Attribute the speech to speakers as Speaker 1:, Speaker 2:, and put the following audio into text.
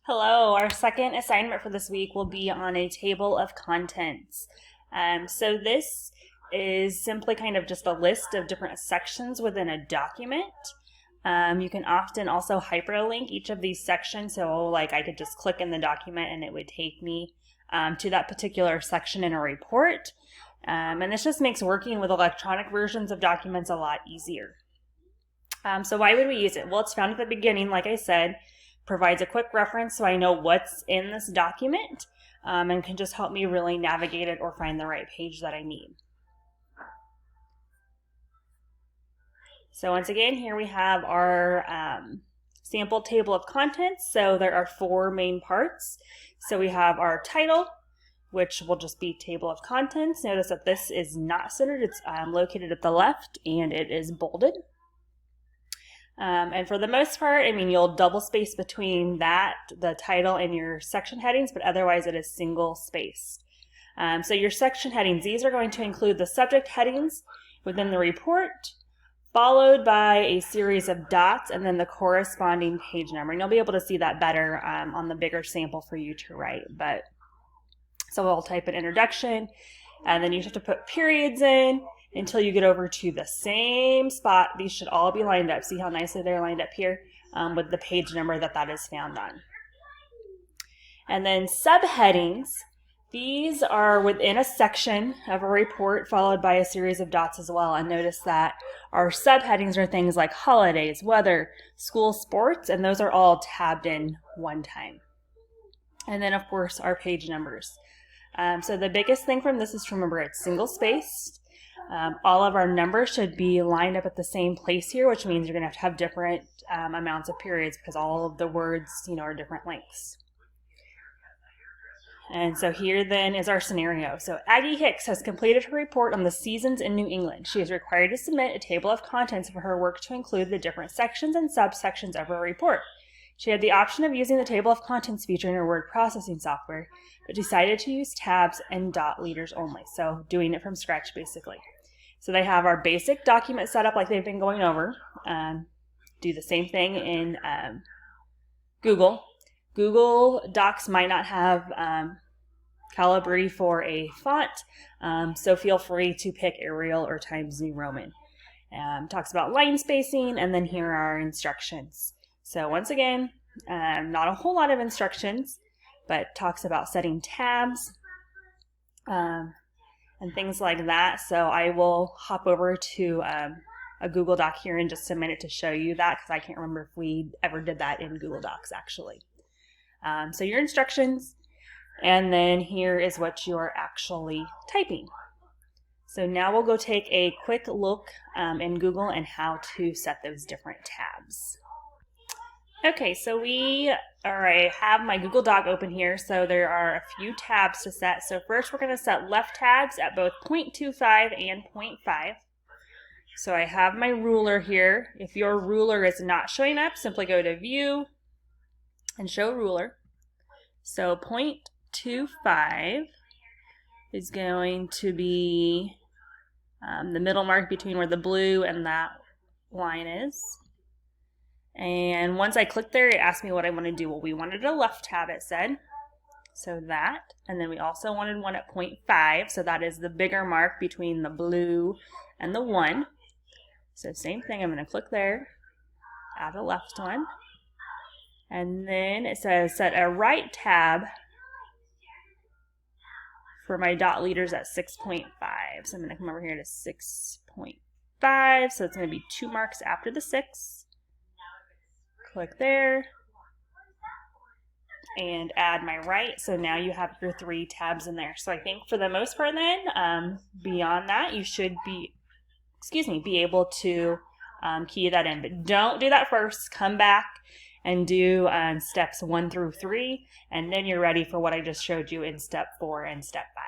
Speaker 1: Hello, our second assignment for this week will be on a table of contents. So this is simply kind of just a list of different sections within a document. You can often also hyperlink each of these sections, so like I could just click in the document and it would take me to that particular section in a report. And this just makes working with electronic versions of documents a lot easier. So why would we use it? Well, it's found at the beginning, like I said, provides a quick reference so I know what's in this document and can just help me really navigate it or find the right page that I need. So once again, here we have our sample table of contents. So there are four main parts. So we have our title, which will just be table of contents. Notice that this is not centered. It's located at the left and it is bolded. And for the most part, I mean, you'll double space between the title and your section headings, but otherwise it is single spaced. So your section headings, these are going to include the subject headings within the report, followed by a series of dots and then the corresponding page number. And you'll be able to see that better on the bigger sample for you to write. So we'll type an introduction, and then you have to put periods in until you get over to the same spot. These should all be lined up. See how nicely they're lined up here with the page number that is found on. And then subheadings, these are within a section of a report followed by a series of dots as well. And notice that our subheadings are things like holidays, weather, school, sports, and those are all tabbed in one time. And then of course our page numbers. So the biggest thing from this is to remember it's single spaced. All of our numbers should be lined up at the same place here, which means you're going to have different amounts of periods because all of the words, are different lengths. And so here then is our scenario. So Aggie Hicks has completed her report on the seasons in New England. She is required to submit a table of contents for her work to include the different sections and subsections of her report. She had the option of using the table of contents feature in her word processing software, but decided to use tabs and dot leaders only. So doing it from scratch basically. So they have our basic document setup like they've been going over. Do the same thing in Google. Google Docs might not have Calibri for a font, so feel free to pick Arial or Times New Roman. Talks about line spacing, and then here are our instructions. So once again, not a whole lot of instructions, but talks about setting tabs and things like that. So I will hop over to a Google Doc here in just a minute to show you that, because I can't remember if we ever did that in Google Docs actually. So your instructions, and then here is what you're actually typing. So now we'll go take a quick look in Google and how to set those different tabs. Okay, so I have my Google Doc open here, so there are a few tabs to set. So first we're going to set left tabs at both 0.25 and 0.5. So I have my ruler here. If your ruler is not showing up, simply go to View and Show Ruler. So 0.25 is going to be the middle mark between where the blue and that line is. And once I click there, it asked me what I want to do. Well, we wanted a left tab, it said. So that, and then we also wanted one at 0.5, so that is the bigger mark between the blue and the 1. So same thing, I'm going to click there, add a left one. And then it says set a right tab for my dot leaders at 6.5. So I'm going to come over here to 6.5, so it's going to be 2 marks after the 6. Click there and add my right. So now you have your 3 tabs in there. So I think for the most part then, beyond that, you should be able to key that in. But don't do that first. Come back and do steps 1 through 3, and then you're ready for what I just showed you in step 4 and step 5.